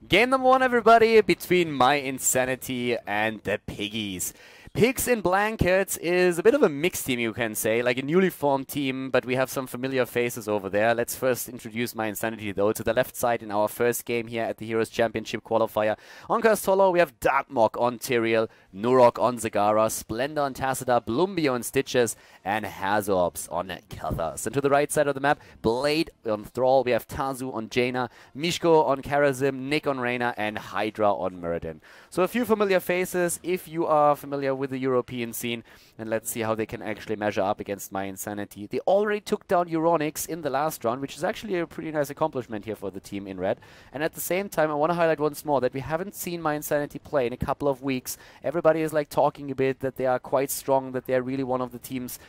Game number one, everybody, between mYinsanity and the Piggies. Pigs in Blankets is a bit of a mixed team, you can say, like a newly formed team, but we have some familiar faces over there. Let's first introduce mYinsanity, though, to the left side in our first game here at the Heroes Championship Qualifier. On Khaldor, we have Darkmok on Tyrael, Nurok on Zagara, Splendor on Tacita, Blumbio on Stitches, and Hazorps on Katowice. And to the right side of the map, Blade on Thrall, we have Tazu on Jaina, Mishko on Karazim, Nick on Reyna, and Hydra on Muradin. So a few familiar faces if you are familiar with the European scene, and let's see how they can actually measure up against mYinsanity. They already took down Euronics in the last round, which is actually a pretty nice accomplishment here for the team in red. And at the same time, I want to highlight once more that we haven't seen mYinsanity play in a couple of weeks. Everybody is like talking a bit that they are quite strong, that they're really one of the teams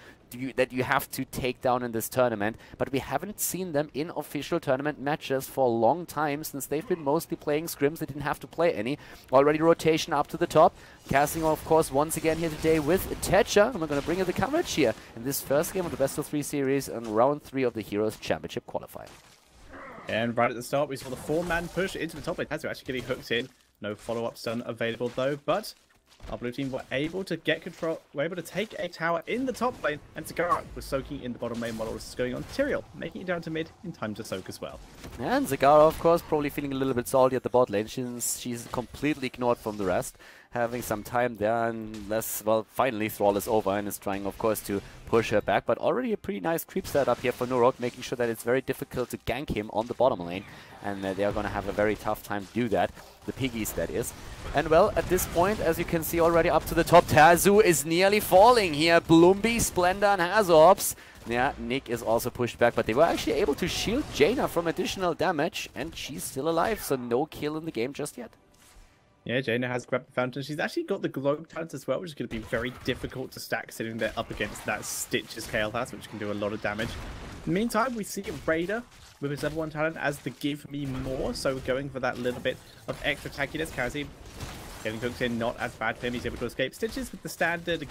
that you have to take down in this tournament, but we haven't seen them in official tournament matches for a long time, since they've been mostly playing scrims. They didn't have to play any. Already rotation up to the top. Casting, of course, once again here today with Techa, and we're going to bring in the coverage here in this first game of the best of 3 series and round 3 of the Heroes Championship Qualifier. And right at the start, we saw the 4-man push into the top lane. Tazu actually getting hooked in. No follow-up stun available, though, but our blue team were able to get control, were able to take a tower in the top lane, and Zagara was soaking in the bottom lane while all this is going on. Tyrael making it down to mid in time to soak as well. And Zagara, of course, probably feeling a little bit salty at the bot lane. She's completely ignored from the rest, having some time there, unless, well, finally Thrall is over and is trying, of course, to push her back. But already a pretty nice creep setup here for Nurok, making sure that it's very difficult to gank him on the bottom lane, and they are going to have a very tough time to do that. The Piggies, that is. And well, at this point, as you can see already up to the top, Tazu is nearly falling here. Blumbi, Splendor, and Hazorps. Yeah, Nick is also pushed back, but they were actually able to shield Jaina from additional damage, and she's still alive, so no kill in the game just yet. Yeah, Jaina has grabbed the fountain. She's actually got the globe talent as well, which is going to be very difficult to stack, sitting there up against that Stitches Chaos, which can do a lot of damage. In the meantime, we see Raider with his level 1 talent as the give me more, so going for that little bit of extra tankiness. Kazi getting hooked in, not as bad for him. He's able to escape. Stitches with the standard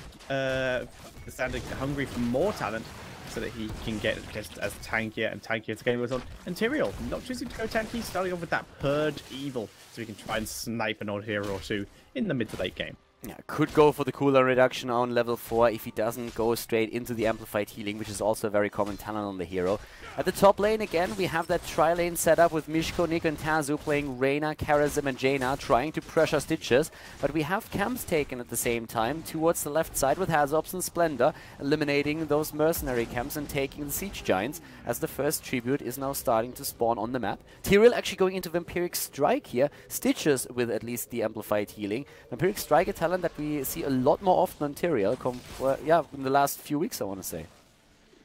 hungry for more talent, so that he can get just as tankier and tankier as the game goes on. And Tyrael not choosing to go tanky, starting off with that Purge Evil, so he can try and snipe an odd hero or two in the mid to late game. Yeah, could go for the cooldown reduction on level 4 if he doesn't go straight into the amplified healing, which is also a very common talent on the hero. At the top lane, again, we have that tri-lane setup with Mishko, Nick, and Tazu playing Reyna, Karazim, and Jaina, trying to pressure Stitches. But we have camps taken at the same time towards the left side with Hazorps and Splendor, eliminating those mercenary camps and taking the Siege Giants, as the first tribute is now starting to spawn on the map. Tyrael actually going into Vampiric Strike here, Stitches with at least the amplified healing. Vampiric Strike, a talent that we see a lot more often on Tyrael, yeah, in the last few weeks, I want to say.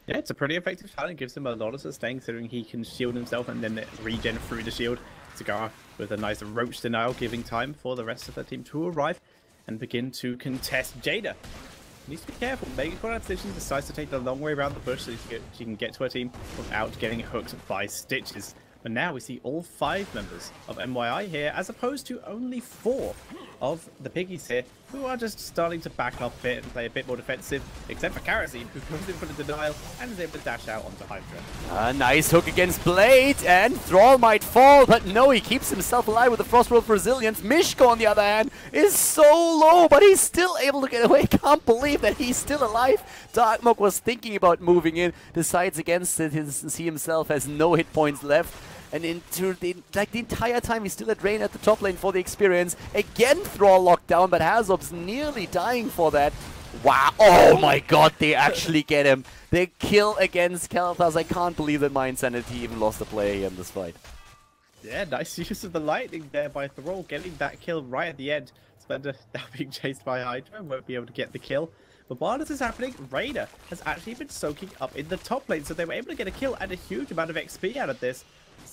Yeah, it's a pretty effective talent. Gives him a lot of sustain, considering he can shield himself and then regen through the shield. Zagara with a nice roach denial, giving time for the rest of the team to arrive and begin to contest Jada. Needs to be careful. Making correct decisions, decides to take the long way around the bush so she can get to her team without getting hooked by Stitches. But now we see all 5 members of MYI here, as opposed to only 4 of the Piggies here, who are just starting to back up a bit and play a bit more defensive, except for Karazim, who comes in for the denial and is able to dash out onto Hydra. A nice hook against Blade, and Thrall might fall, but no, he keeps himself alive with the Frostwolf Resilience. Mishko, on the other hand, is so low, but he's still able to get away. Can't believe that he's still alive. Darkmok was thinking about moving in, decides against it, he himself has no hit points left. And into the entire time he's still at Rain at the top lane for the experience. Again, Thrall locked down, but Hazorps nearly dying for that. Wow, oh my god, they actually get him. The kill against Katowice. I can't believe that mYinsanity even lost a player in this fight. Yeah, nice use of the lightning there by Thrall, getting that kill right at the end. Splendor now being chased by Hydra, won't be able to get the kill. But while this is happening, Raider has actually been soaking up in the top lane, so they were able to get a kill and a huge amount of XP out of this.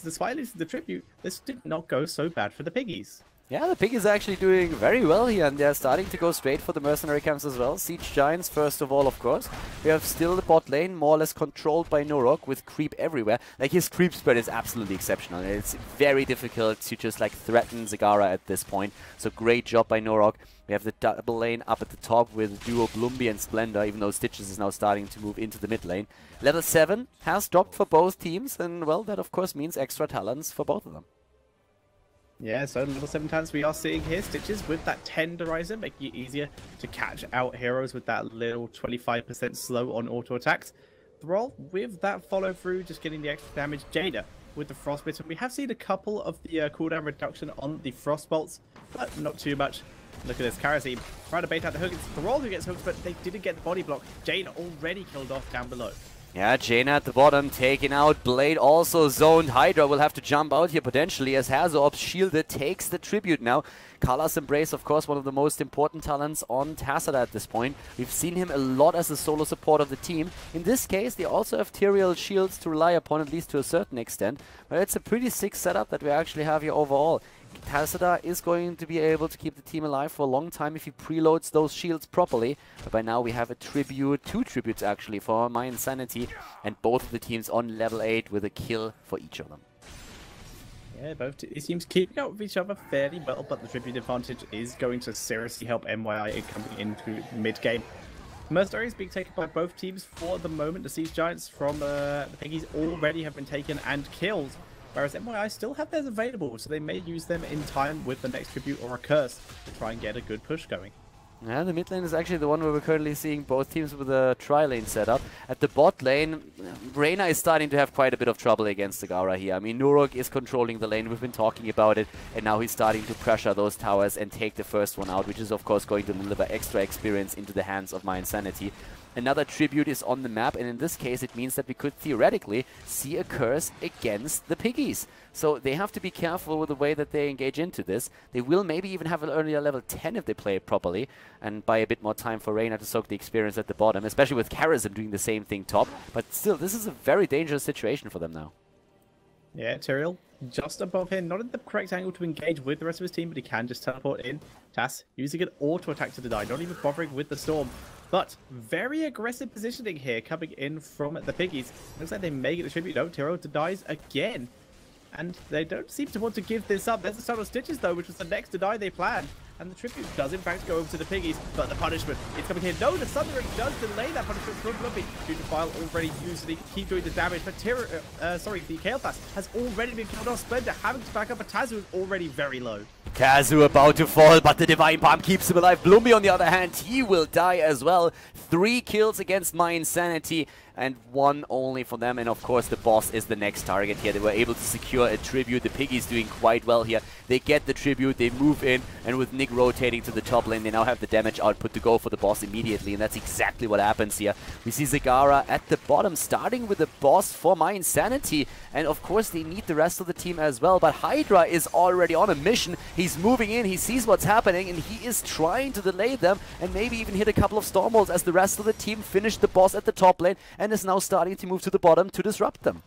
Despite losing the tribute, this did not go so bad for the Piggies. Yeah, the Piggies are actually doing very well here, and they're starting to go straight for the mercenary camps as well. Siege Giants first of all, of course. We have still the bot lane, more or less controlled by Nurok, with creep everywhere. Like, his creep spread is absolutely exceptional. It's very difficult to just, like, threaten Zagara at this point. So great job by Nurok. We have the double lane up at the top with duo Blumbi and Splendor, even though Stitches is now starting to move into the mid lane. Level 7 has dropped for both teams, and, well, that of course means extra talents for both of them. Yeah, so level 7 talents we are seeing here. Stitches with that tenderizer, making it easier to catch out heroes with that little 25% slow on auto attacks. Thrall with that follow through, just getting the extra damage. Jada with the frostbite, and we have seen a couple of the cooldown reduction on the frost bolts, but not too much. Look at this, Karasim trying to bait out the hook. It's Thrall who gets hooked, but they didn't get the body block. Jada already killed off down below. Yeah, Jaina at the bottom, taking out Blade, also zoned. Hydra will have to jump out here potentially as Hazorb shielded, takes the tribute now. Kala's Embrace, of course, one of the most important talents on Tassadar at this point. We've seen him a lot as a solo support of the team. In this case, they also have Tyrael shields to rely upon, at least to a certain extent. But it's a pretty sick setup that we actually have here overall. Tassadar is going to be able to keep the team alive for a long time if he preloads those shields properly. But by now we have a tribute, 2 tributes actually for mYinsanity, and both of the teams on level 8 with a kill for each of them. Yeah, both teams keeping up with each other fairly well, but the tribute advantage is going to seriously help mYi coming into mid-game. Mercenary is being taken by both teams for the moment. The Siege Giants from the Piggies already have been taken and killed, whereas mYi still have theirs available, so they may use them in time with the next tribute or a curse to try and get a good push going. Yeah, the mid lane is actually the one where we're currently seeing both teams with a tri-lane setup. At the bot lane, Reyna is starting to have quite a bit of trouble against Zagara here. I mean, Nurok is controlling the lane, we've been talking about it, and now he's starting to pressure those towers and take the first one out, which is of course going to deliver extra experience into the hands of mYinsanity. Another tribute is on the map, and in this case it means that we could theoretically see a curse against the Piggies. So they have to be careful with the way that they engage into this. They will maybe even have an earlier level 10 if they play it properly, and buy a bit more time for Reyna to soak the experience at the bottom, especially with Karazim doing the same thing top. But still, this is a very dangerous situation for them now. Yeah, Tyrael just above him, not in the correct angle to engage with the rest of his team, but he can just teleport in. Tass using an auto attack to deny, not even bothering with the storm. But very aggressive positioning here coming in from the Piggies. Looks like they may get the tribute. No, Tyrael denies again. And they don't seem to want to give this up. There's the start of Stitches though, which was the next deny they planned. And the tribute does in fact go over to the Piggies, but the punishment is coming here. No, the Sundering does delay that punishment from Fluffy due to File already used it. Keep doing the damage, but the Kael'thas has already been killed off. Splendor having to back up, but Tazu is already very low. Kazu about to fall, but the Divine Palm keeps him alive. Bloomy, on the other hand, he will die as well. 3 kills against mYinsanity, and 1 only for them. And of course, the boss is the next target here. They were able to secure a tribute. The Piggies doing quite well here. They get the tribute, they move in, and with Nick rotating to the top lane, they now have the damage output to go for the boss immediately, and that's exactly what happens here. We see Zagara at the bottom, starting with the boss for mYinsanity, and of course, they need the rest of the team as well. But Hydra is already on a mission. He's moving in, he sees what's happening, and he is trying to delay them and maybe even hit a couple of storm bolts as the rest of the team finish the boss at the top lane and is now starting to move to the bottom to disrupt them.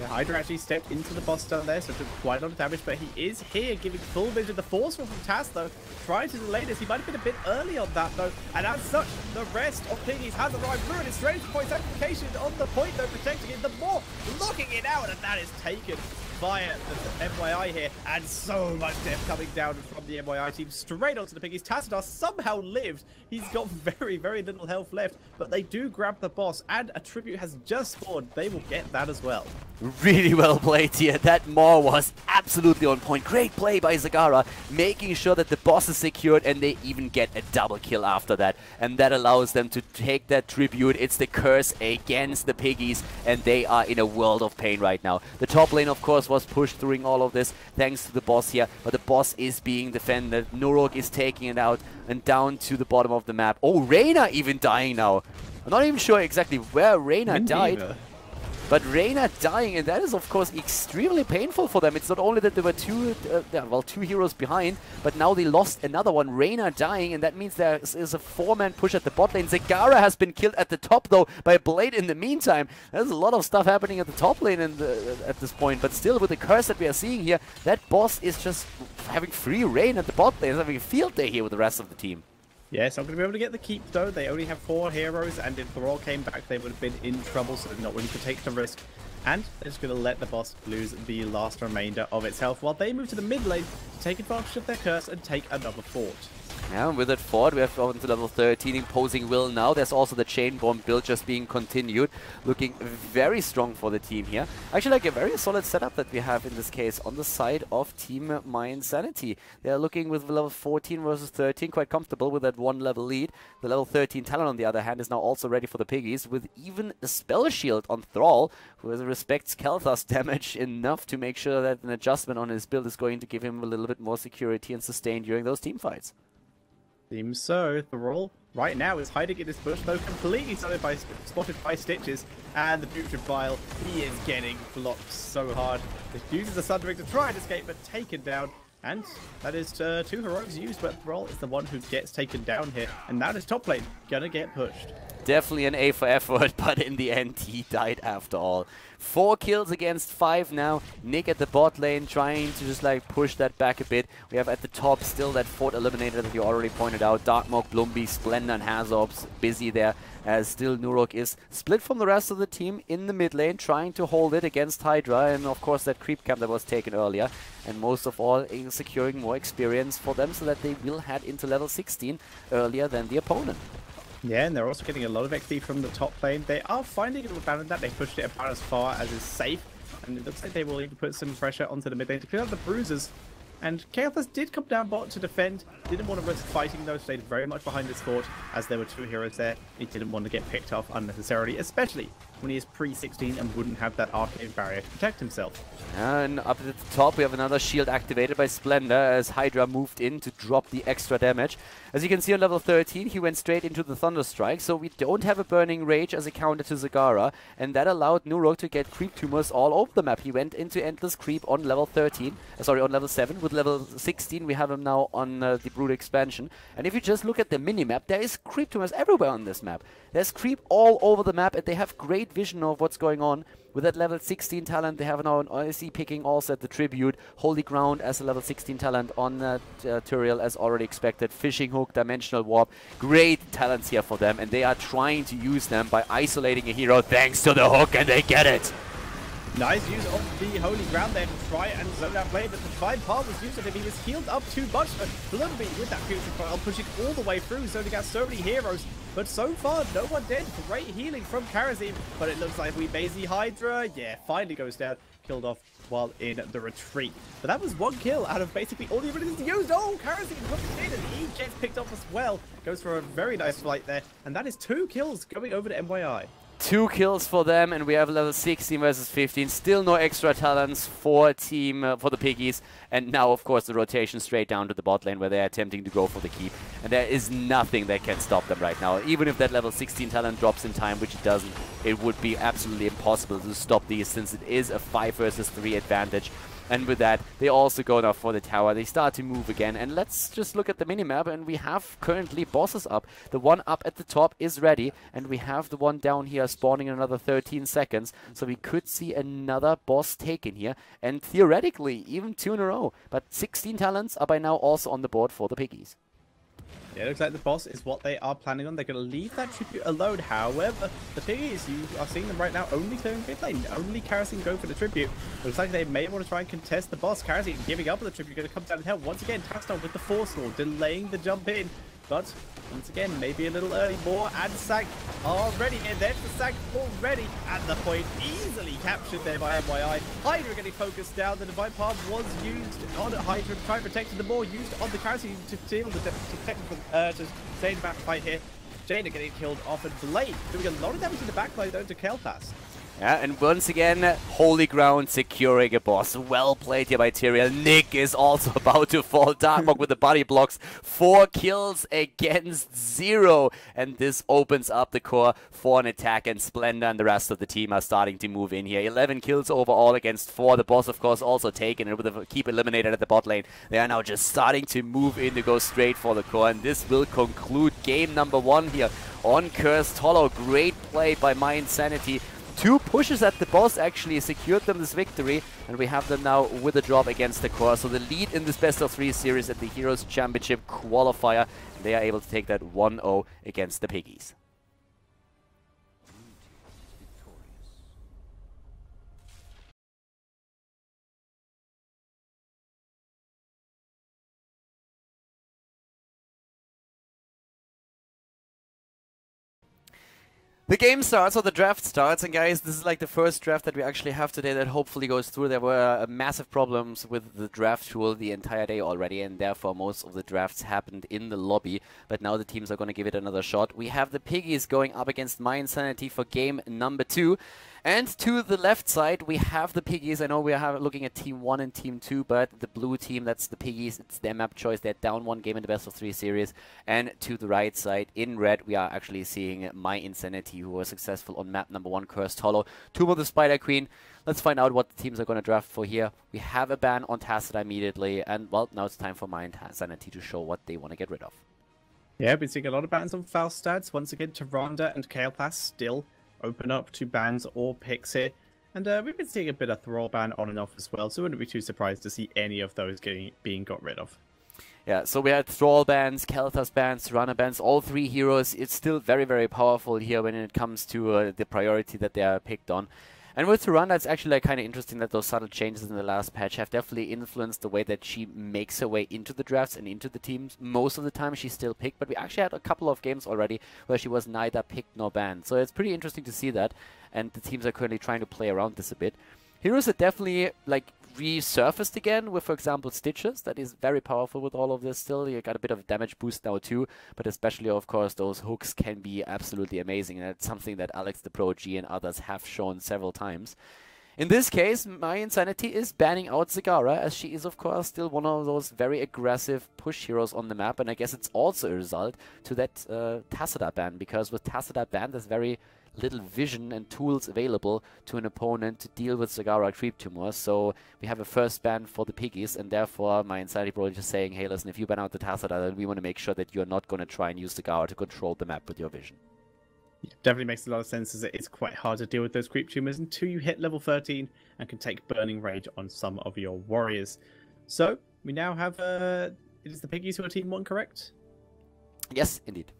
Yeah, Hydra actually stepped into the boss down there, so took quite a lot of damage, but he is here giving full vision. The forceful from Tass, though, trying to delay this. He might have been a bit early on that, though, and as such, the rest of Piggies has arrived. Ruin is straight to point sacrification on the point, though, protecting it. The more locking it out, and that is taken via the mYi here, and so much death coming down from the mYi team straight onto the Piggies. Tassadar somehow lived. He's got very, very little health left, but they do grab the boss, and a tribute has just spawned. They will get that as well. Really well played here. That Maw was absolutely on point. Great play by Zagara, making sure that the boss is secured, and they even get a double kill after that. And that allows them to take that tribute. It's the curse against the Piggies, and they are in a world of pain right now. The top lane, of course, was pushed during all of this thanks to the boss here, but the boss is being defended. Nurok is taking it out and down to the bottom of the map. Oh, Reyna even dying now. I'm not even sure exactly where Reyna died. But Reyna dying, and that is of course extremely painful for them. It's not only that there were two heroes behind, but now they lost another one, Reyna dying, and that means there is a 4-man push at the bot lane. Zagara has been killed at the top though by Blade in the meantime. There's a lot of stuff happening at the top lane at this point, but still with the curse that we are seeing here, that boss is just having free reign at the bot lane. He's having a field day here with the rest of the team. Yes, I'm going to be able to get the keep though. They only have 4 heroes, and if Thrall came back, they would have been in trouble, so they're not willing to take the risk. And they're just going to let the boss lose the last remainder of its health while they move to the mid lane to take advantage of their curse and take another fort. Yeah, with that fort, we have gone to level 13, imposing will now. There's also the chain bomb build just being continued, looking very strong for the team here. Actually, like a very solid setup that we have in this case on the side of Team mYinsanity. They are looking with level 14 versus 13, quite comfortable with that one level lead. The level 13 Talon, on the other hand, is now also ready for the Piggies, with even a spell shield on Thrall, who respects Khaldor's damage enough to make sure that an adjustment on his build is going to give him a little bit more security and sustain during those team fights. Seems so. Thrall right now is hiding in this bush, though completely spotted by Stitches, and the Putrid Vial, he is getting blocked so hard. He uses the Sundering to try and escape, but taken down. And that is 2 heroics used, but Thrall is the one who gets taken down here. And now this top lane gonna get pushed. Definitely an A for effort, but in the end he died after all. 4 kills against 5 now. Nick at the bot lane trying to just like push that back a bit. We have at the top still that fort eliminator that you already pointed out. Darkmog, Blumby, Splendor and Hazorps busy there, as still Nurok is split from the rest of the team in the mid lane, trying to hold it against Hydra, and of course that creep camp that was taken earlier. And most of all, securing more experience for them so that they will head into level 16 earlier than the opponent. Yeah, and they're also getting a lot of XP from the top lane. They are finding a little balance that they pushed it about as far as is safe, and it looks like they will even put some pressure onto the mid lane to clear out the bruisers. And Chaos did come down bot to defend, didn't want to risk fighting though, stayed very much behind this fort as there were 2 heroes there. He didn't want to get picked off unnecessarily, especially when he is pre-16 and wouldn't have that arcade barrier to protect himself. And up at the top we have another shield activated by Splendor as Hydra moved in to drop the extra damage. As you can see on level 13, he went straight into the Thunderstrike, so we don't have a Burning Rage as a counter to Zagara, and that allowed Nurok to get creep tumors all over the map. He went into Endless Creep on level 13, on level 7. With level 16 we have him now on the Brood expansion, and if you just look at the minimap, there is creep tumors everywhere on this map. There's creep all over the map, and they have great vision of what's going on. With that level 16 talent, they have now an OSC picking also at the Tribute, Holy Ground as a level 16 talent on Turiel as already expected, Fishing Hook, Dimensional Warp, great talents here for them, and they are trying to use them by isolating a hero thanks to the hook, and they get it! Nice use of the Holy Ground there to try and zone that play, but the Divine Palm was used on him. He was healed up too much, but Blumby with that Putrid Vial pushing all the way through, zoning out so many heroes. But so far, no one dead. Great healing from Karazim, but it looks like we Bazy Hydra, yeah, finally goes down, killed off while in the retreat. But that was 1 kill out of basically all the abilities used. Oh, Karazim hooked in, and he gets picked off as well. Goes for a very nice flight there, and that is 2 kills going over to mYi. 2 kills for them, and we have level 16 versus 15. Still no extra talents for the Piggies. And now, of course, the rotation straight down to the bot lane where they're attempting to go for the keep. And there is nothing that can stop them right now. Even if that level 16 talent drops in time, which it doesn't, it would be absolutely impossible to stop these, since it is a 5 versus 3 advantage. And with that, they also go now for the tower. They start to move again. And let's just look at the minimap. And we have currently bosses up. The one up at the top is ready. And we have the one down here spawning in another 13 seconds. So we could see another boss taken here. And theoretically, even 2 in a row. But 16 talents are by now also on the board for the Piggies. Yeah, it looks like the boss is what they are planning on. They're going to leave that tribute alone. However, the Piggies, you are seeing them right now only clearing mid lane. Only Karazim go for the tribute. It looks like they may want to try and contest the boss. Karazim giving up on the tribute, going to come down and help. Once again, Taston with the Force Lord, delaying the jump in. But once again, maybe a little early. More and Sack already in. There's the Sack already at the point. Easily captured there by mYi. Hydra getting focused down. The Divine Palm was used on Hydra, trying to protect the more used on the Karazim to deal with to stay in the back fight here. Jaina getting killed off, and Blade doing a lot of damage in the backline though to Kel'Thas. Yeah, and once again, Holy Ground securing a boss. Well played here by Tyrael. Nick is also about to fall. Darkmog with the body blocks. 4 kills against 0. And this opens up the core for an attack. And Splendor and the rest of the team are starting to move in here. 11 kills overall against 4. The boss, of course, also taken. And with the keep eliminated at the bot lane, they are now just starting to move in to go straight for the core. And this will conclude game number 1 here on Cursed Hollow. Great play by mYinsanity. 2 pushes at the boss actually secured them this victory, and we have them now with a drop against the core. So the lead in this best of 3 series at the Heroes Championship Qualifier, they are able to take that 1-0 against the Piggies. The game starts, or the draft starts, and guys, this is like the first draft that we actually have today that hopefully goes through. There were massive problems with the draft tool the entire day already, and therefore most of the drafts happened in the lobby, but now the teams are going to give it another shot. We have the Piggies going up against mYinsanity for game number 2. And to the left side, we have the Piggies. I know we are looking at Team 1 and Team 2, but the blue team, that's the Piggies. It's their map choice. They're down 1 game in the best-of-3 series. And to the right side, in red, we are actually seeing mYinsanity, who was successful on map number 1, Cursed Hollow. Tomb the Spider Queen. Let's find out what the teams are going to draft for here. We have a ban on Tacita immediately. And, well, now it's time for mYinsanity to show what they want to get rid of. Yeah, I've been seeing a lot of bans on Falstad. Once again, Tyrande and Kalepass still open up to bans or picks here. And we've been seeing a bit of Thrall ban on and off as well, so I wouldn't be too surprised to see any of those being got rid of. Yeah, so we had Thrall bans, Kelthas bans, Tyrande bans, all 3 heroes. It's still very, very powerful here when it comes to the priority that they are picked on. And with Tyrande, it's actually kind of interesting that those subtle changes in the last patch have definitely influenced the way that she makes her way into the drafts and into the teams. Most of the time she's still picked, but we actually had a couple of games already where she was neither picked nor banned. So it's pretty interesting to see that, and the teams are currently trying to play around this a bit. Heroes are definitely like resurfaced again with, for example, Stitches. That is very powerful with all of this still. You got a bit of damage boost now too, but especially, of course, those hooks can be absolutely amazing, and it's something that Alex the Pro G and others have shown several times. In this case, mYinsanity is banning out Zagara, as she is, of course, still one of those very aggressive push heroes on the map, and I guess it's also a result to that Tacita ban, because with Tacita ban, there's very little vision and tools available to an opponent to deal with Zagara creep tumors. So we have a first ban for the Piggies, and therefore mYinsanity probably just saying, hey, listen, if you ban out the Tacita, then we want to make sure that you're not going to try and use Zagara to control the map with your vision. Yeah, definitely makes a lot of sense, as it is quite hard to deal with those creep tumors until you hit level 13 and can take Burning Rage on some of your warriors. So we now have, it is the Piggies who are Team 1, correct? Yes, indeed.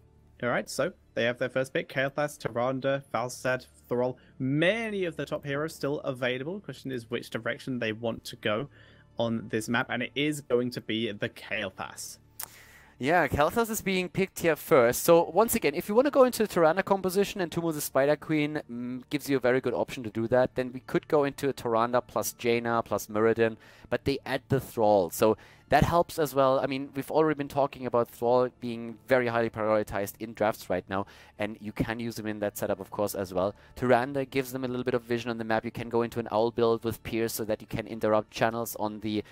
Alright, so they have their first pick. Kalepass, Tyrande, Falstad, Thrall. Many of the top heroes still available. The question is which direction they want to go on this map, and it is going to be the Kalepass. Yeah, Kelthas is being picked here first. So once again, if you want to go into Tyrande composition, and Tomb the Spider Queen gives you a very good option to do that, then we could go into Tyrande plus Jaina plus Muradin, but they add the Thrall. So that helps as well. I mean, we've already been talking about Thrall being very highly prioritized in drafts right now, and you can use them in that setup, of course, as well. Tyrande gives them a little bit of vision on the map. You can go into an Owl build with Pierce so that you can interrupt channels on the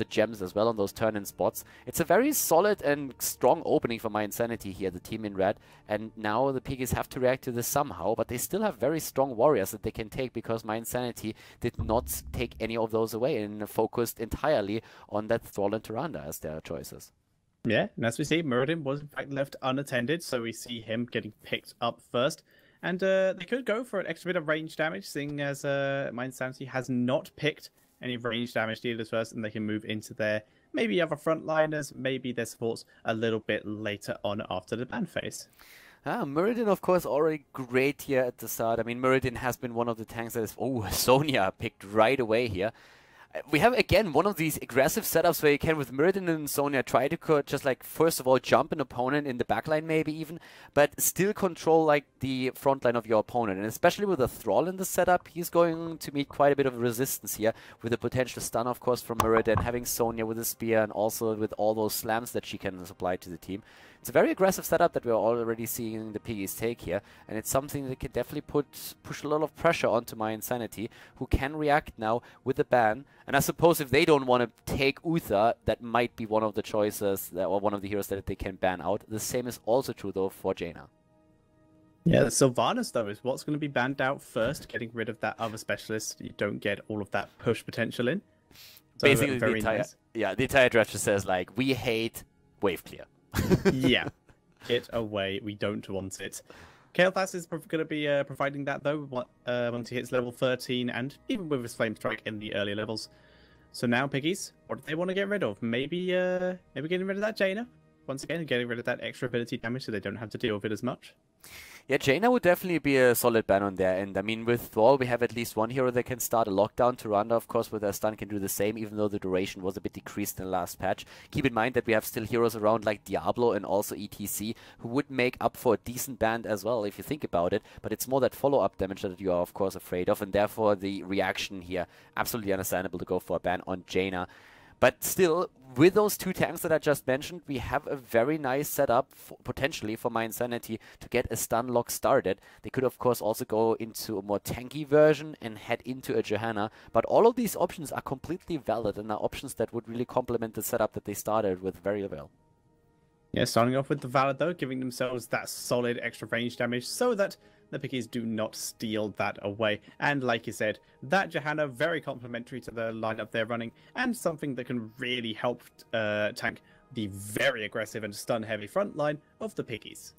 gems as well, on those turn-in spots. It's a very solid and strong opening for mYinsanity here, the team in red, and now the Piggies have to react to this somehow, but they still have very strong warriors that they can take, because mYinsanity did not take any of those away and focused entirely on that Thrall and Tyrande as their choices. Yeah, and as we see, Muradin was in fact left unattended, so we see him getting picked up first. And they could go for an extra bit of range damage, seeing as mYinsanity has not picked any range damage dealers first, and they can move into their maybe other frontliners, maybe their supports a little bit later on after the ban phase. Muradin, of course, already great here at the start. I mean, Muradin has been one of the tanks that is... Oh, Sonya picked right away here. We have, again, one of these aggressive setups where you can, with Muradin and Sonya, try to just, like, first of all, jump an opponent in the backline maybe even, but still control, like, the front line of your opponent. And especially with a Thrall in the setup, he's going to meet quite a bit of resistance here, with a potential stun, of course, from Muradin, having Sonya with a spear, and also with all those slams that she can supply to the team. It's a very aggressive setup that we're already seeing the Piggies take here, and it's something that can definitely push a lot of pressure onto mYinsanity, who can react now with a ban. And I suppose if they don't want to take Uther, that might be one of the choices, or one of the heroes that they can ban out. The same is also true, though, for Jaina. Yeah, the Sylvanas, though, is what's going to be banned out first, getting rid of that other specialist. You don't get all of that push potential in. So basically, the entire draft just says, like, we hate wave clear. Yeah, get away. We don't want it. Kalepass is going to be providing that, though, once he hits level 13, and even with his Flame Strike in the earlier levels. So now, Piggies, what do they want to get rid of? Maybe getting rid of that Jaina? once again, getting rid of that extra ability damage so they don't have to deal with it as much. Yeah, Jaina would definitely be a solid ban on there. And I mean, with Thrall, we have at least one hero that can start a lockdown. Tyrande, of course, with their stun can do the same, even though the duration was a bit decreased in the last patch. Keep in mind that we have still heroes around like Diablo and also ETC who would make up for a decent ban as well, if you think about it. But it's more that follow-up damage that you are, of course, afraid of. And therefore, the reaction here, absolutely understandable to go for a ban on Jaina. But still, with those two tanks that I just mentioned, we have a very nice setup, potentially, for mYinsanity to get a stun lock started. They could, of course, also go into a more tanky version and head into a Johanna. But all of these options are completely valid and are options that would really complement the setup that they started with very well. Yeah, starting off with the Valid, though, giving themselves that solid extra range damage so that the Piggies do not steal that away. And like you said, that Johanna, very complementary to the lineup they're running, and something that can really help tank the very aggressive and stun-heavy front line of the Piggies.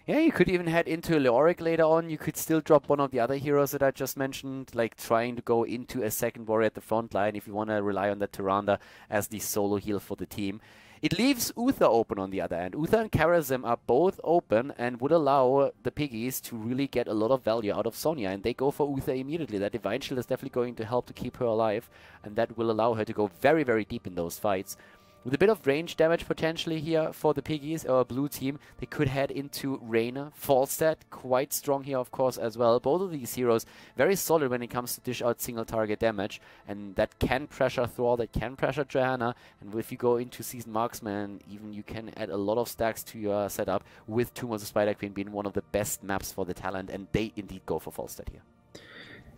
Yeah, you could even head into Leoric later on. You could still drop one of the other heroes that I just mentioned, like trying to go into a second warrior at the front line if you want to rely on that Tyrande as the solo heal for the team. It leaves Uther open on the other end. Uther and Karazim are both open and would allow the Piggies to really get a lot of value out of Sonya. And they go for Uther immediately. That Divine Shield is definitely going to help to keep her alive. And that will allow her to go very, very deep in those fights. With a bit of range damage potentially here for the Piggies or blue team, they could head into Reyna. Falstad, quite strong here, of course, as well. Both of these heroes very solid when it comes to dish out single target damage. And that can pressure Thrall, that can pressure Johanna. And if you go into Seasoned Marksman, even you can add a lot of stacks to your setup, with Tomb of the Spider Queen being one of the best maps for the talent. And they indeed go for Falstad here.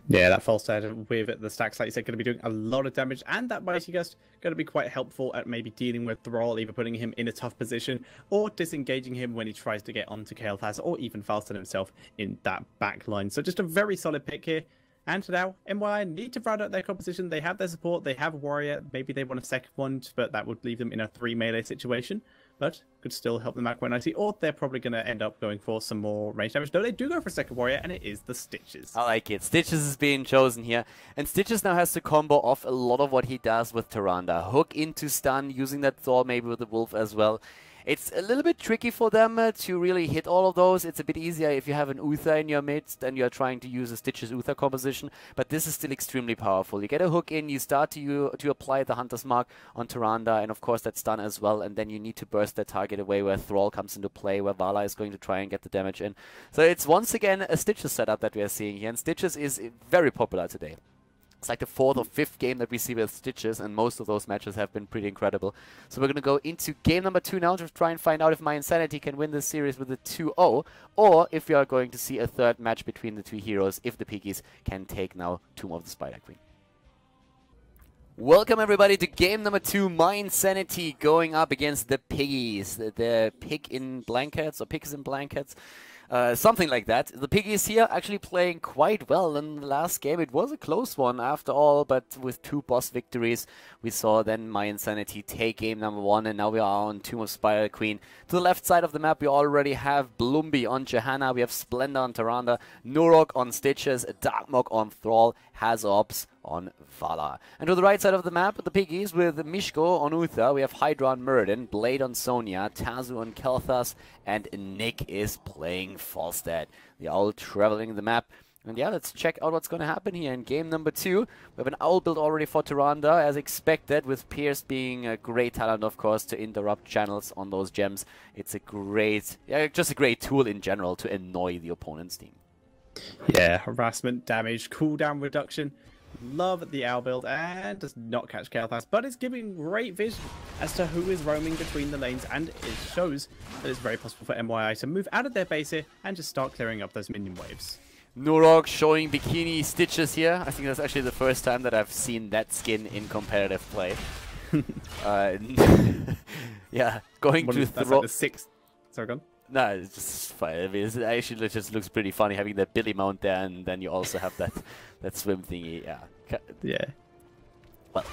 Yeah, that Falstad with the stacks, like you said, going to be doing a lot of damage, and that Mighty Gust going to be quite helpful at maybe dealing with Thrall, either putting him in a tough position or disengaging him when he tries to get onto Kael'thas, or even Falstad himself in that back line. So just a very solid pick here. And now, MYI need to round out their composition. They have their support, they have a warrior, maybe they want a second one, but that would leave them in a 3 melee situation. But could still help them out quite nicely, or they're probably going to end up going for some more range damage. No, they do go for a second warrior, and it is the Stitches. I like it. Stitches is being chosen here. And Stitches now has to combo off a lot of what he does with Tyrande. Hook into stun, using that Thor maybe with the Wolf as well. It's a little bit tricky for them to really hit all of those. It's a bit easier if you have an Uther in your midst and you're trying to use a Stitches Uther composition, but this is still extremely powerful. You get a hook in, you start to apply the Hunter's Mark on Tyrande, and of course that stun as well, and then you need to burst that target away where Thrall comes into play, where Vala is going to try and get the damage in. So it's once again a Stitches setup that we are seeing here, and Stitches is very popular today. It's like the 4th or 5th game that we see with Stitches, and most of those matches have been pretty incredible. So we're going to go into game number 2 now to try and find out if mYinsanity can win this series with a 2-0, or if we are going to see a third match between the two heroes, if the Piggies can take now Tomb of the Spider Queen. Welcome everybody to game number 2, mYinsanity going up against the Piggies. The pig in blankets, or pigs in blankets. Something like that. The Piggies here actually playing quite well in the last game. It was a close one after all, but with 2 boss victories, we saw then mYinsanity take game number 1, and now we are on Tomb of Spider Queen. To the left side of the map, we already have Blumby on Johanna, we have Splendor on Tyrande, Nurok on Stitches, Darkmog on Thrall, Hazorps on Vala. And to the right side of the map, the Piggies with Mishko on Uther, we have Hydra on Muradin, Blade on Sonya, Tazu on Kael'thas, and Nick is playing Falstad. They're all traveling the map. And yeah, let's check out what's going to happen here in game number 2. We have an Owl build already for Tyrande, as expected, with Pierce being a great talent, of course, to interrupt channels on those gems. It's a great, just a great tool in general to annoy the opponent's team. Yeah, harassment, damage, cooldown reduction. Love the Owl build, and does not catch Kael'thas, but it's giving great vision as to who is roaming between the lanes, and it shows that it's very possible for mYi to move out of their base here and just start clearing up those minion waves. Nurok showing bikini Stitches here. I think that's actually the first time that I've seen that skin in competitive play. Yeah, going to throw... Like the 6th... Sorry, go on. No, it's just fine. I mean, it actually just looks pretty funny having the Billy mount there, and then you also have that swim thingy. Yeah. Yeah. Well,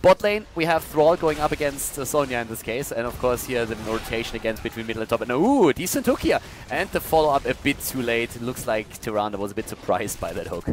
bot lane, we have Thrall going up against Sonya in this case, and of course here the rotation against between middle and top. And ooh, decent hook here, and the follow-up a bit too late. It looks like Tyrande was a bit surprised by that hook.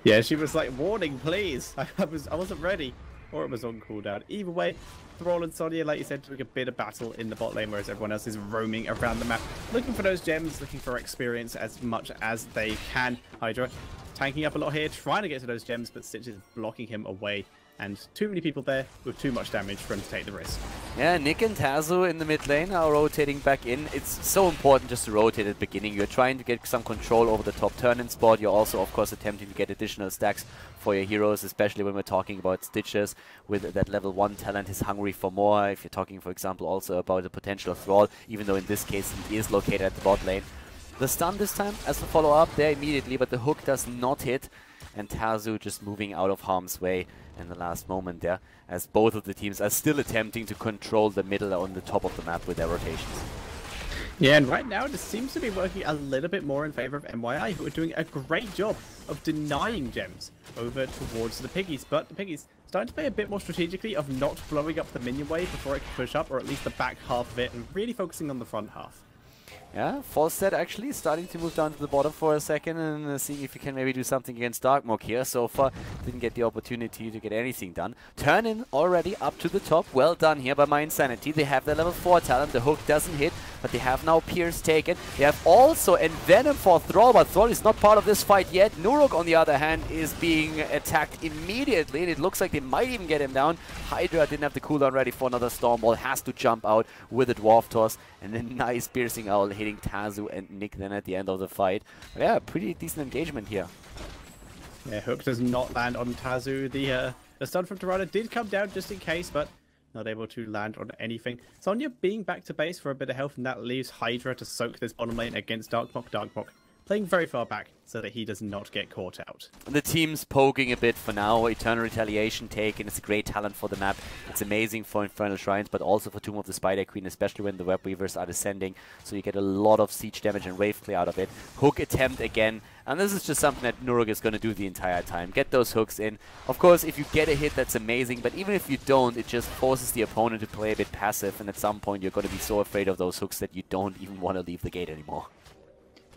Yeah, she was like, warning, please. I wasn't ready. Or it was on cooldown. Either way, Thrall and Sonya, like you said, doing a bit of battle in the bot lane, whereas everyone else is roaming around the map, looking for those gems, looking for experience as much as they can. Hydra tanking up a lot here, trying to get to those gems, but Stitch is blocking him away. And too many people there with too much damage for him to take the risk. Yeah, Nick and Tazu in the mid lane are rotating back in. It's so important just to rotate at the beginning. You're trying to get some control over the top turn-in spot. You're also, of course, attempting to get additional stacks for your heroes, especially when we're talking about Stitches with that level 1 talent. He's hungry for more. If you're talking, for example, also about the potential Thrall, even though in this case he is located at the bot lane. The stun this time as the follow-up there immediately, but the hook does not hit. And Tazu just moving out of harm's way in the last moment there, as both of the teams are still attempting to control the middle on the top of the map with their rotations. Yeah, and right now this seems to be working a little bit more in favor of mYi, who are doing a great job of denying gems over towards the Piggies. But the Piggies starting to play a bit more strategically of not blowing up the minion wave before it can push up, or at least the back half of it, and really focusing on the front half. Yeah, Falstead actually starting to move down to the bottom for a second and seeing if you can maybe do something against Darkmok here. So far, didn't get the opportunity to get anything done. Turn-in already up to the top. Well done here by mYinsanity. They have their level 4 talent. The hook doesn't hit, but they have now Pierce taken. They have also Envenom for Thrall, but Thrall is not part of this fight yet. Nuruk, on the other hand, is being attacked immediately, and it looks like they might even get him down. Hydra didn't have the cooldown ready for another Stormwall, has to jump out with a Dwarf Toss, and a nice Piercing Owl hitting Tazu and Nick then at the end of the fight. But yeah, pretty decent engagement here. Yeah, hook does not land on Tazu. The stun from Tirana did come down just in case, but not able to land on anything. Sonya being back to base for a bit of health, and that leaves Hydra to soak this bottom lane against Darkmok. Darkmok playing very far back so that he does not get caught out. The team's poking a bit for now. Eternal Retaliation taken. It's a great talent for the map. It's amazing for Infernal Shrines, but also for Tomb of the Spider Queen, especially when the Web Weavers are descending. So you get a lot of siege damage and wave clear out of it. Hook attempt again. And this is just something that Nuruk is going to do the entire time. Get those hooks in. Of course, if you get a hit, that's amazing. But even if you don't, it just forces the opponent to play a bit passive. And at some point, you're going to be so afraid of those hooks that you don't even want to leave the gate anymore.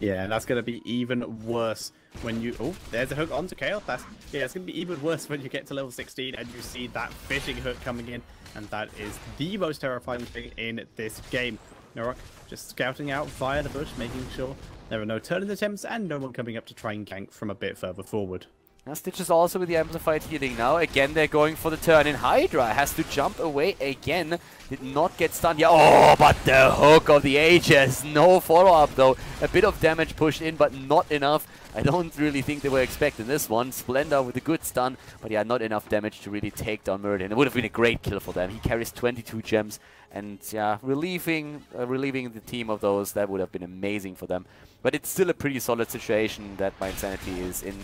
Yeah, and that's going to be even worse when you... Oh, there's a hook onto Kale. Yeah, it's going to be even worse when you get to level 16 and you see that fishing hook coming in. And that is the most terrifying thing in this game. Nuruk just scouting out via the bush, making sure there are no turn-in attempts and no one coming up to try and gank from a bit further forward. Now Stitch is also with the amplified healing now. Again, they're going for the turn-in. Hydra has to jump away again. Did not get stunned. Yeah, oh, but the hook of the ages. No follow-up, though. A bit of damage pushed in, but not enough. I don't really think they were expecting this one. Splendor with a good stun, but yeah, not enough damage to really take down Muradin. It would have been a great kill for them. He carries 22 gems, and yeah, relieving the team of those, that would have been amazing for them. But it's still a pretty solid situation that mYinsanity is in,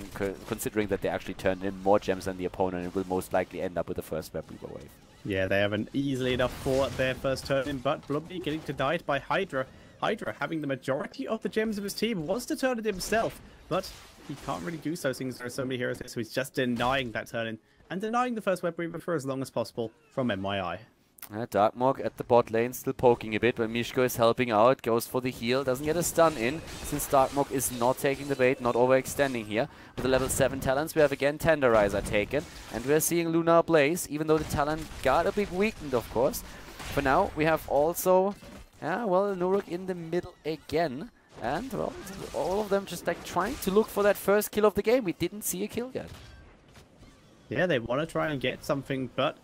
considering that they actually turned in more gems than the opponent and will most likely end up with the first Web Weaver wave. Yeah, they haven't easily enough for their first turn in, but Blubby getting denied by Hydra. Hydra, having the majority of the gems of his team, wants to turn it himself, but he can't really do so since there are so many heroes there, so he's just denying that turn in and denying the first Web Weaver for as long as possible from mYi. Darkmok at the bot lane, still poking a bit, but Mishko is helping out, goes for the heal, doesn't get a stun in, since Darkmok is not taking the bait, not overextending here. With the level 7 talents, we have again Tenderizer taken, and we're seeing Lunar Blaze, even though the talent got a bit weakened, of course. For now, we have also, well, Nuruk in the middle again, and, well, all of them just like trying to look for that first kill of the game. We didn't see a kill yet. Yeah, they want to try and get something, but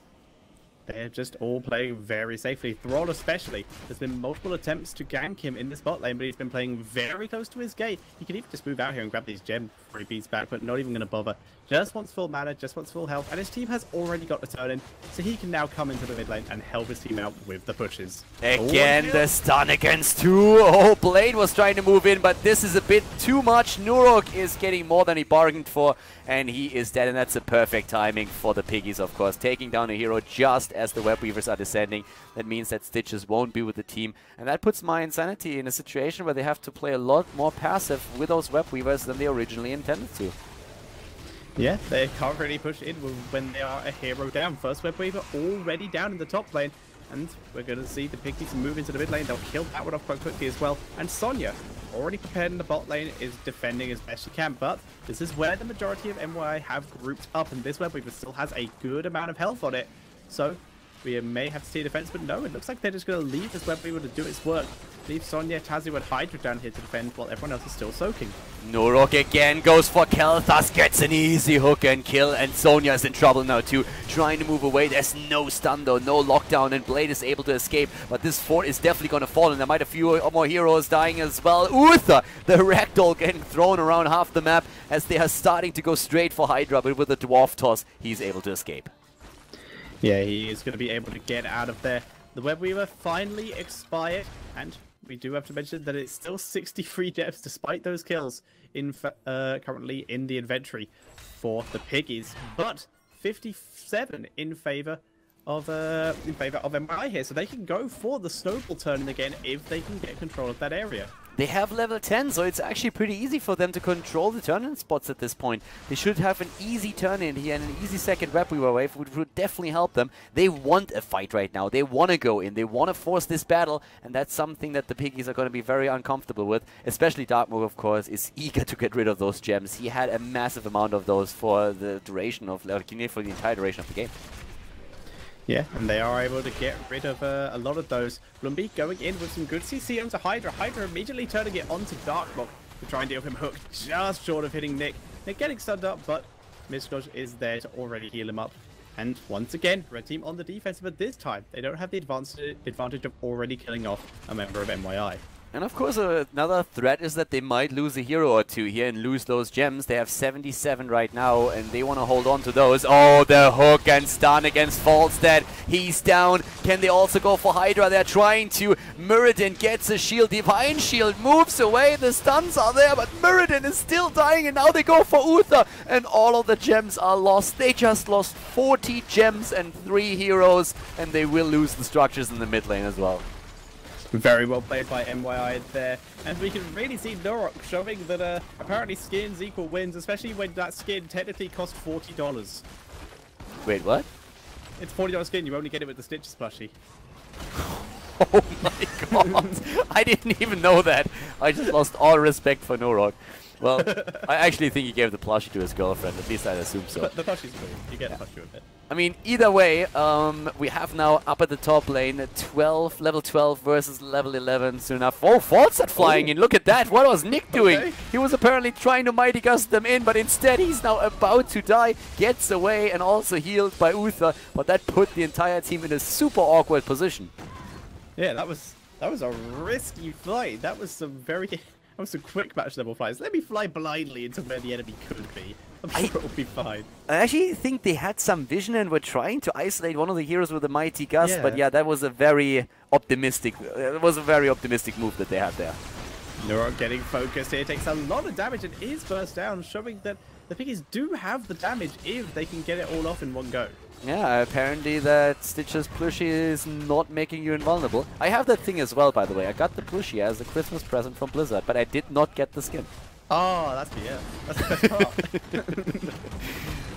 they're just all playing very safely. Thrall especially. There's been multiple attempts to gank him in this bot lane, but he's been playing very close to his gate. He could even just move out here and grab these gem freebies back, but not even going to bother. Just wants full mana, just wants full health, and his team has already got the turn in, so he can now come into the mid lane and help his team out with the pushes. Again, the stun against 2. Oh, Blade was trying to move in, but this is a bit too much. Nuruk is getting more than he bargained for, and he is dead, and that's a perfect timing for the Piggies, of course. Taking down a hero just as the Web Weavers are descending. That means that Stitches won't be with the team, and that puts mYinsanity in a situation where they have to play a lot more passive with those Web Weavers than they originally intended to. Yeah, they can't really push in when they are a hero down. First Web Weaver already down in the top lane, and we're going to see the Piggies move into the mid lane. They'll kill that one off quite quickly as well. And Sonya, already prepared in the bot lane, is defending as best she can, but this is where the majority of mYi have grouped up, and this Web Weaver still has a good amount of health on it. So we may have to see a defense, but no, it looks like they're just going to leave this web weaver to do its work. Leave Sonya, Tazzy, and Hydra down here to defend while everyone else is still soaking. Norok again goes for Kel'Thas, gets an easy hook and kill, and Sonya's in trouble now too, trying to move away. There's no stun though, no lockdown, and Blade is able to escape, but this fort is definitely going to fall, and there might a few more heroes dying as well. Uther, the ragdoll, getting thrown around half the map as they are starting to go straight for Hydra, but with a dwarf toss, he's able to escape. Yeah, he is going to be able to get out of there. The web weaver finally expired, and we do have to mention that it's still 63 gems despite those kills in currently in the inventory for the Piggies, but 57 in favor of MI here, so they can go for the snowball turning again if they can get control of that area. They have level 10, so it's actually pretty easy for them to control the turn-in spots at this point. They should have an easy turn-in here and an easy second web weaver wave, which would definitely help them. They want a fight right now. They want to go in. They want to force this battle, and that's something that the Piggies are going to be very uncomfortable with. Especially Darkmoor, of course, is eager to get rid of those gems. He had a massive amount of those for the duration of, for the entire duration of the game. Yeah, and they are able to get rid of a lot of those. Lumbi going in with some good CC onto Hydra. Hydra immediately turning it onto Darkmoor to try and deal him hook, just short of hitting Nick. Nick getting stunned up, but Miskosh is there to already heal him up. And once again, Red Team on the defensive, but this time they don't have the advantage of already killing off a member of MYI. And of course, another threat is that they might lose a hero or two here and lose those gems. They have 77 right now, and they want to hold on to those. Oh, the hook and stun against Falstad. He's down. Can they also go for Hydra? They're trying to. Muradin gets a shield. Divine Shield moves away. The stuns are there, but Muradin is still dying, and now they go for Uther, and all of the gems are lost. They just lost 40 gems and 3 heroes, and they will lose the structures in the mid lane as well. Very well played by MYI there, and we can really see Norok showing that apparently skins equal wins, especially when that skin technically costs $40. Wait, what? It's $40 skin, you only get it with the Stitches plushie. Oh my god, I didn't even know that. I just lost all respect for Norok. Well, I actually think he gave the plushie to his girlfriend, at least I assume so. But the plushie's cool, you get a plushie with it. I mean, either way, we have now up at the top lane, level 12 versus level 11 soon enough. Oh, Falstad flying in, look at that, what was Nick doing? Okay. He was apparently trying to Mighty Gust them in, but instead he's now about to die, gets away and also healed by Uther, but that put the entire team in a super awkward position. Yeah, that was a risky flight. That was some quick match level flights. Let me fly blindly into where the enemy could be. I'm sure it'll be fine. I actually think they had some vision and were trying to isolate one of the heroes with a Mighty Gust, but yeah, that was a very optimistic move that they had there. Norok getting focused here, takes a lot of damage and is burst down, showing that the Piggies do have the damage if they can get it all off in one go. Yeah, apparently that Stitch's plushie is not making you invulnerable. I have that thing as well, by the way. I got the plushie as a Christmas present from Blizzard, but I did not get the skin. Oh, that's the part.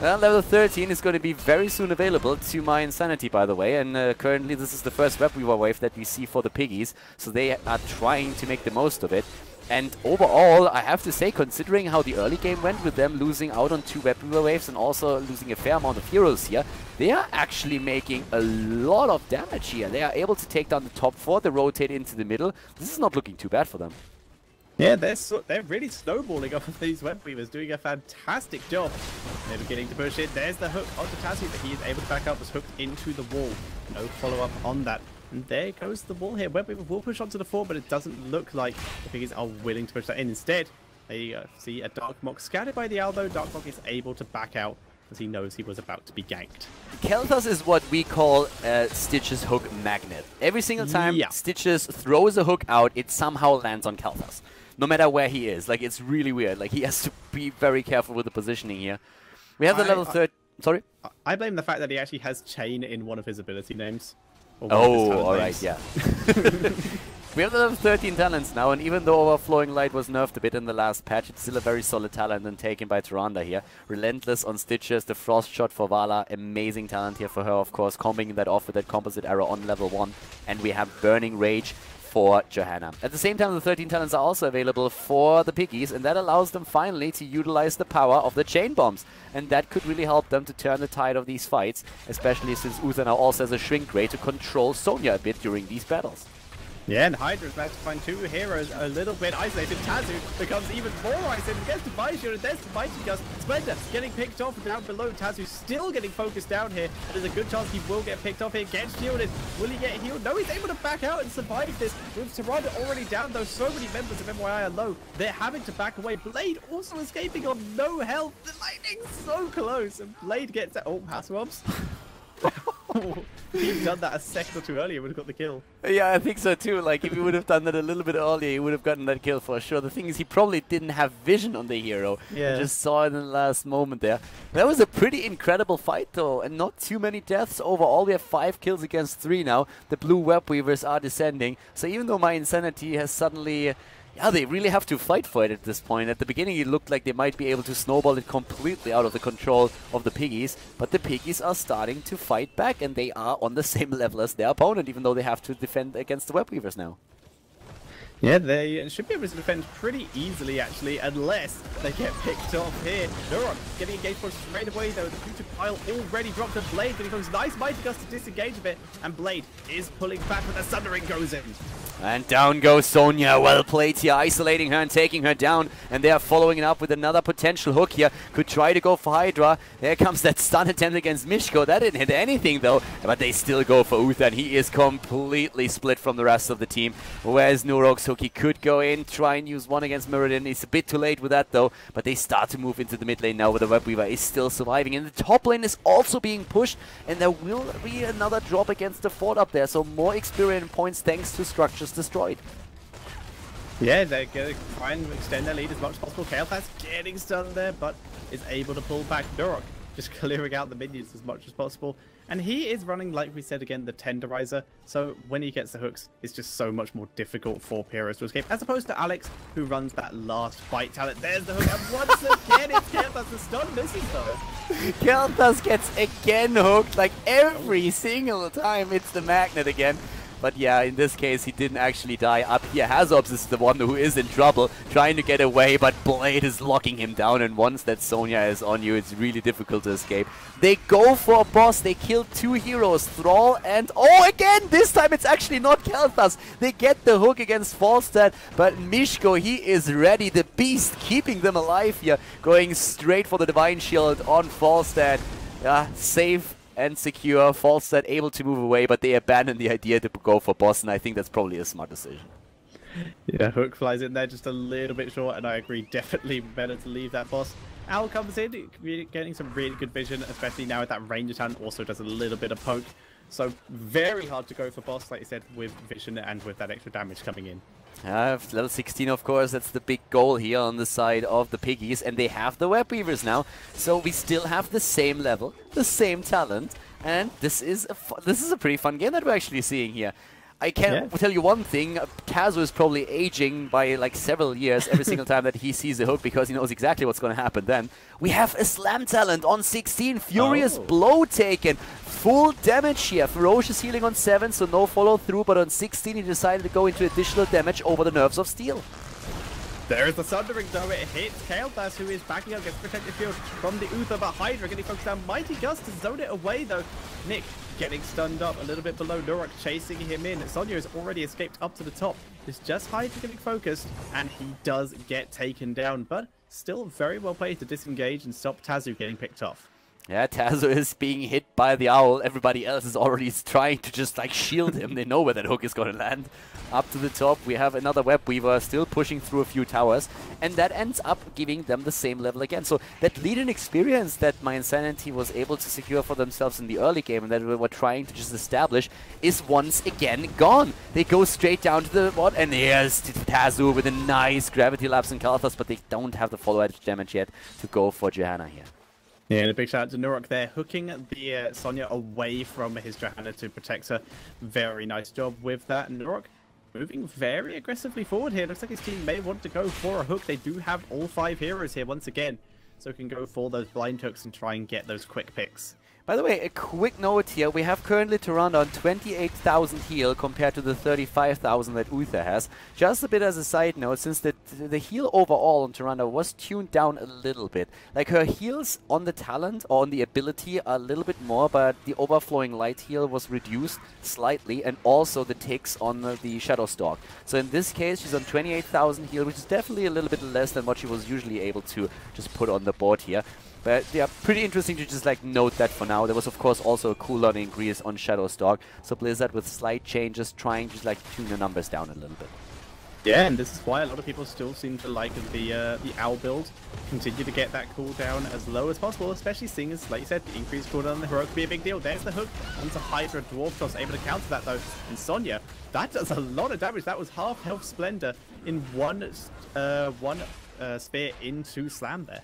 Well, level 13 is going to be very soon available to mYinsanity, by the way, and currently this is the first web weaver wave that we see for the Piggies, so they are trying to make the most of it. And overall, I have to say, considering how the early game went with them losing out on 2 web weaver waves and also losing a fair amount of heroes here, they are actually making a lot of damage here. They are able to take down the top 4, they rotate into the middle. This is not looking too bad for them. Yeah, they're really snowballing off of these web weavers, doing a fantastic job. They're beginning to push it. There's the hook onto Tazzy, but he is able to back up, was hooked into the wall. No follow-up on that. And there goes the wall here. Web weaver will push onto the 4, but it doesn't look like the Piggies are willing to push that in. Instead, they see a Darkmoor scattered by the Aldo. Darkmoor is able to back out as he knows he was about to be ganked. Kel'Thas is what we call Stitch's hook magnet. Every single time Stitches throws a hook out, it somehow lands on Kel'Thas. No matter where he is. Like, it's really weird. Like, he has to be very careful with the positioning here. We have the level 3rd... Sorry? I blame the fact that he actually has Chain in one of his ability names. Oh, alright, yeah. We have the level 13 talents now, and even though Overflowing Light was nerfed a bit in the last patch, it's still a very solid talent and taken by Tyrande here. Relentless on Stitches, the Frost Shot for Vala, amazing talent here for her, of course, combing that off with that composite arrow on level 1. And we have Burning Rage for Johanna. At the same time, the 13 talents are also available for the Piggies, and that allows them finally to utilize the power of the chain bombs. And that could really help them to turn the tide of these fights, especially since Uther now also has a shrink ray to control Sonya a bit during these battles. Yeah, and Hydra's managed to find 2 heroes a little bit isolated. Tazu becomes even more isolated. Gets to buy shield, and there's the Mighty Gust. Splendor getting picked off down below. Tazu still getting focused down here. There's a good chance he will get picked off here. Gets shielded. Will he get healed? No, he's able to back out and survive this. With Sarada already down, though, so many members of mYi are low. They're having to back away. Blade also escaping on no health. The lightning's so close, and Blade gets... Oh, pass mobs. If he'd done that a second or two earlier, would have got the kill. Yeah, I think so too. Like, if he would have done that a little bit earlier, he would have gotten that kill for sure. The thing is, he probably didn't have vision on the hero. Yeah. He just saw it in the last moment there. That was a pretty incredible fight, though, and not too many deaths overall. We have 5 kills against 3 now. The blue web weavers are descending. So even though mYinsanity has suddenly... Yeah, they really have to fight for it at this point. At the beginning, it looked like they might be able to snowball it completely out of the control of the Piggies, but the Piggies are starting to fight back, and they are on the same level as their opponent, even though they have to defend against the Web Weavers now. Yeah, they should be able to defend pretty easily, actually, unless they get picked off here. Neuron getting engaged for straight away, though. The future pile already dropped to Blade, getting close. Nice Mighty Gust to disengage a bit, and Blade is pulling back, but the Sundering goes in. And down goes Sonya. Well played here, isolating her and taking her down. And they are following it up with another potential hook here. Could try to go for Hydra. There comes that stun attempt against Mishko. That didn't hit anything, though. But they still go for Uther, and he is completely split from the rest of the team. Whereas Nurok's hook, he could go in, try and use one against Mirrodin. He's a bit too late with that, though. But they start to move into the mid lane now, where the Web Weaver is still surviving. And the top lane is also being pushed. And there will be another drop against the fort up there. So more experience points thanks to Structures Destroyed. Yeah, they're going to try and extend their lead as much as possible. Kalepass getting stunned there, but is able to pull back. Nurok just clearing out the minions as much as possible. And he is running, like we said again, the Tenderizer. So when he gets the hooks, it's just so much more difficult for Pyros to escape. As opposed to Alex, who runs that last fight talent. There's the hook. And once again, it's Kalepass. The stun misses, though. Kalepass gets again hooked, like every single time. It's the magnet again. But yeah, in this case, he didn't actually die. Up here, Hazobs is the one who is in trouble, trying to get away, but Blade is locking him down, and once that Sonya is on you, it's really difficult to escape. They go for a boss. They kill 2 heroes, Thrall and... Oh, again! This time it's actually not Kalthas. They get the hook against Falstad, but Mishko, he is ready. The beast keeping them alive here, going straight for the Divine Shield on Falstad. Safe and secure. Falstad able to move away, but they abandon the idea to go for boss, and I think that's probably a smart decision. Yeah, hook flies in there just a little bit short, and I agree, definitely better to leave that boss. Owl comes in, getting some really good vision, especially now with that ranger talent, also does a little bit of poke. So very hard to go for boss, like you said, with vision and with that extra damage coming in. Level 16, of course, that's the big goal here on the side of the Piggies, and they have the Web Weavers now, so we still have the same level, the same talent, and this is a pretty fun game that we're actually seeing here. I can tell you one thing, Kazu is probably aging by like several years every single time that he sees the hook, because he knows exactly what's going to happen then. We have a slam talent on 16, Furious Blow taken, full damage here, Ferocious healing on 7, so no follow through, but on 16 he decided to go into additional damage over the Nerves of Steel. There is the Sundering, though. It hits Kalepass, who is backing up, gets protected field from the Uther, but Hydra getting focused down. Mighty Gust to zone it away, though. Nick getting stunned up a little bit below. Nurok chasing him in. Sonya has already escaped up to the top. It's just Hydra getting focused, and he does get taken down, but still very well played to disengage and stop Tazu getting picked off. Yeah, Tazu is being hit by the owl. Everybody else is already trying to just like shield him. They know where that hook is going to land. Up to the top, we have another Web Weaver still pushing through a few towers, and that ends up giving them the same level again. So that lead-in experience that mYinsanity was able to secure for themselves in the early game and that we were trying to just establish is once again gone. They go straight down to the bot, and here's Tazu with a nice gravity lapse in Kalthas, but they don't have the follow-edge damage yet to go for Johanna here. Yeah, and a big shout out to Nurok there, hooking the Sonya away from his Johanna to protect her. Very nice job with that. Nurok moving very aggressively forward here. Looks like his team may want to go for a hook. They do have all 5 heroes here once again, so can go for those blind hooks and try and get those quick picks. By the way, a quick note here. We have currently Tyrande on 28,000 heal compared to the 35,000 that Uther has. Just a bit as a side note, since the heal overall on Tyrande was tuned down a little bit. Like, her heals on the talent or on the ability are a little bit more, but the overflowing light heal was reduced slightly, and also the ticks on the Shadow Stalk. So in this case, she's on 28,000 heal, which is definitely a little bit less than what she was usually able to just put on the board here. But yeah, pretty interesting to just like note that for now. There was of course also a cooldown increase on Shadow Stalk. So Blizzard with slight changes trying to like tune the numbers down a little bit. Yeah, and this is why a lot of people still seem to like the Owl build. Continue to get that cooldown as low as possible, especially seeing as, like you said, the increased cooldown on the Heroic could be a big deal. There's the hook onto Hydra. Dwarf Toss able to counter that though. And Sonya, that does a lot of damage. That was half health Splendor in one sphere into Slam there.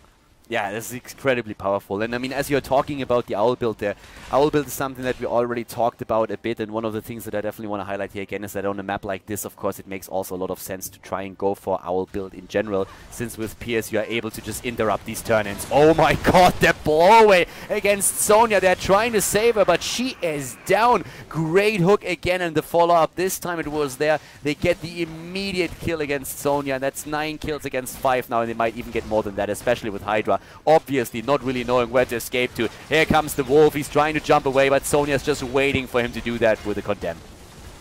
Yeah, this is incredibly powerful. And I mean, as you're talking about the Owl build there, Owl build is something that we already talked about a bit, and one of the things that I definitely want to highlight here again is that on a map like this, of course, it makes also a lot of sense to try and go for Owl build in general, since with Pierce you are able to just interrupt these turn-ins. Oh my god, the blowaway against Sonya. They're trying to save her, but she is down. Great hook again, and the follow-up, this time it was there. They get the immediate kill against Sonya, and that's 9 kills against 5 now, and they might even get more than that, especially with Hydra. Obviously not really knowing where to escape to. Here comes the Wolf. He's trying to jump away, but Sonya's just waiting for him to do that with a Condemn.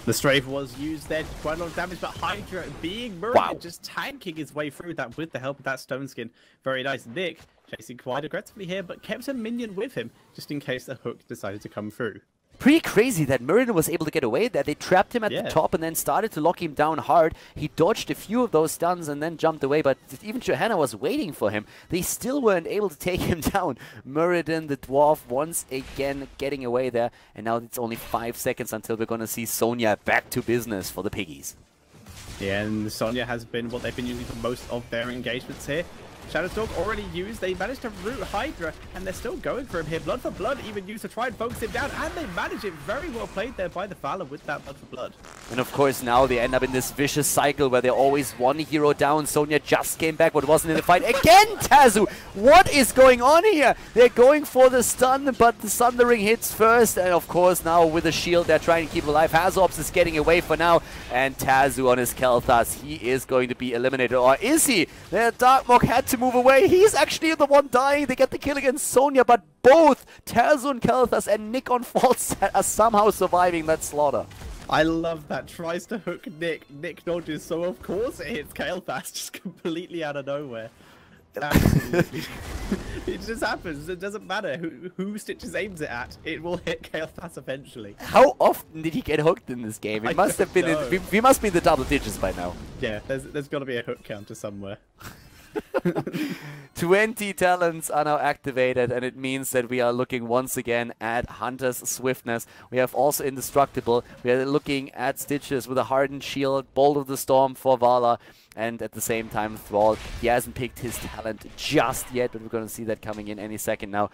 The strafe was used there, quite a lot of damage, but Hydra being murdered, just tanking his way through that with the help of that Stone Skin. Very nice. Nick chasing quite aggressively here, but kept a minion with him, just in case the hook decided to come through. Pretty crazy that Muradin was able to get away there. They trapped him at the top and then started to lock him down hard. He dodged a few of those stuns and then jumped away, but even Johanna was waiting for him. They still weren't able to take him down. Muradin, the dwarf, once again getting away there, and now it's only 5 seconds until we're going to see Sonya back to business for the Piggies. Yeah, and Sonya has been what they've been using for most of their engagements here. Shadowstalk already used, they managed to root Hydra, and they're still going for him here. Blood for Blood even used to try and focus him down, and they managed it. Very well played there by the Valor with that Blood for Blood. And of course now they end up in this vicious cycle where they're always one hero down. Sonya just came back but wasn't in the fight. Again, Tazu! What is going on here? They're going for the stun, but the Sundering hits first, and of course now with the shield they're trying to keep alive. Hazops is getting away for now, and Tazu on his Kel'Thas, he is going to be eliminated. Or is he? The Darkmok had to move away. He's actually the one dying. They get the kill against Sonya, but both Tazu and Kel'Thas and Nick on false are somehow surviving that slaughter. I love that. Tries to hook Nick. Nick dodges, so of course it hits Kel'Thas just completely out of nowhere. Absolutely. It just happens. It doesn't matter who Stitches aims it at. It will hit Kel'Thas eventually. How often did he get hooked in this game? It must have been. We must be in the double digits by now. Yeah, there's got to be a hook counter somewhere. 20 talents are now activated, and it means that we are looking once again at Hunter's Swiftness. We have also Indestructible. We are looking at Stitches with a Hardened Shield, Bolt of the Storm for Vala, and at the same time Thrall. He hasn't picked his talent just yet, but we're going to see that coming in any second now.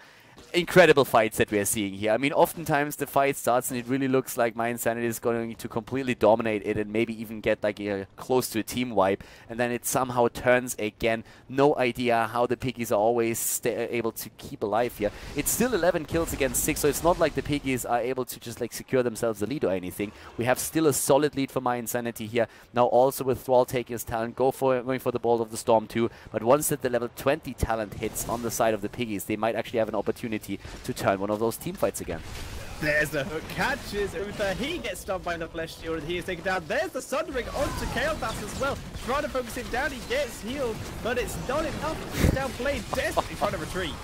Incredible fights that we are seeing here. I mean, oftentimes the fight starts and it really looks like mYinsanity is going to completely dominate it and maybe even get like close to a team wipe, and then it somehow turns again. No idea how the Piggies are always able to keep alive here. It's still 11 kills against 6, so it's not like the Piggies are able to just like secure themselves the lead or anything. We have still a solid lead for mYinsanity here. Now also with Thrall taking his talent, going for the Bolt of the Storm too, but once that the level 20 talent hits on the side of the Piggies, they might actually have an opportunity to turn one of those team fights again. There's the hook, catches Uther, he gets stunned by the Flesh Shield and he is taken down. There's the Sundering onto Kel'Thas as well. Trying to focus him down, he gets healed, but it's not enough. He's down Blade, desperately trying to retreat.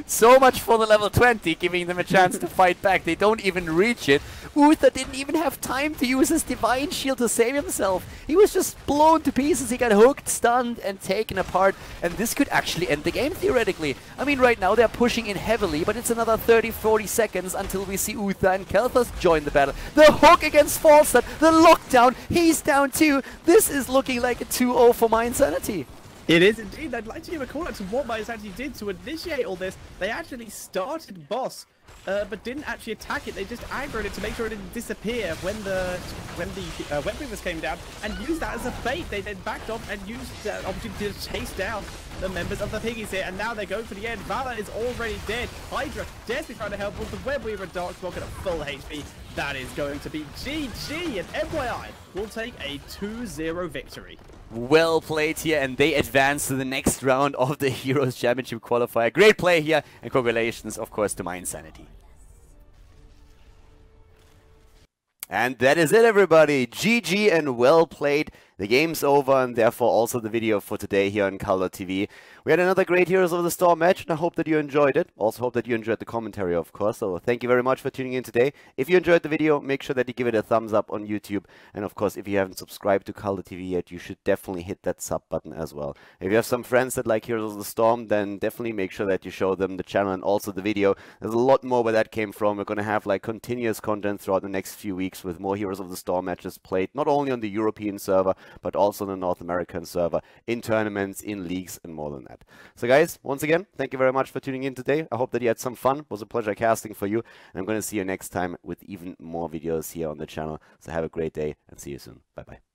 So much for the level 20, giving them a chance to fight back. They don't even reach it. Uther didn't even have time to use his Divine Shield to save himself. He was just blown to pieces. He got hooked, stunned, and taken apart. And this could actually end the game, theoretically. I mean, right now they're pushing in heavily, but it's another 30-40 seconds until we see Uther and Kel'Thas join the battle. The hook against Falstad, the lockdown, he's down too. This is looking like a 2-0 for mYinsanity. It is indeed. I'd like to give a call out to what mYinsanity did to initiate all this. They actually started boss, but didn't actually attack it. They just aggroed it to make sure it didn't disappear when the web weavers came down, and used that as a bait. They then backed off and used that opportunity to chase down the members of the Piggies here, and now they're going for the end. Valor is already dead. Hydra dares be trying to help with the web weaver and Darkstalker at full HP. That is going to be GG, and mYi will take a 2-0 victory. Well played here, and they advance to the next round of the Heroes Championship Qualifier. Great play here, and congratulations, of course, to mYinsanity. And that is it, everybody. GG and well played. The game's over, and therefore also the video for today here on KhaldorTV. We had another great Heroes of the Storm match, and I hope that you enjoyed it. Also hope that you enjoyed the commentary, of course. So thank you very much for tuning in today. If you enjoyed the video, make sure that you give it a thumbs up on YouTube. And of course, if you haven't subscribed to KhaldorTV yet, you should definitely hit that sub button as well. If you have some friends that like Heroes of the Storm, then definitely make sure that you show them the channel and also the video. There's a lot more where that came from. We're going to have like continuous content throughout the next few weeks with more Heroes of the Storm matches played, not only on the European server, but also on the North American server, in tournaments, in leagues, and more than that. So guys, once again, thank you very much for tuning in today. I hope that you had some fun. It was a pleasure casting for you. And I'm going to see you next time with even more videos here on the channel. So have a great day and see you soon. Bye-bye.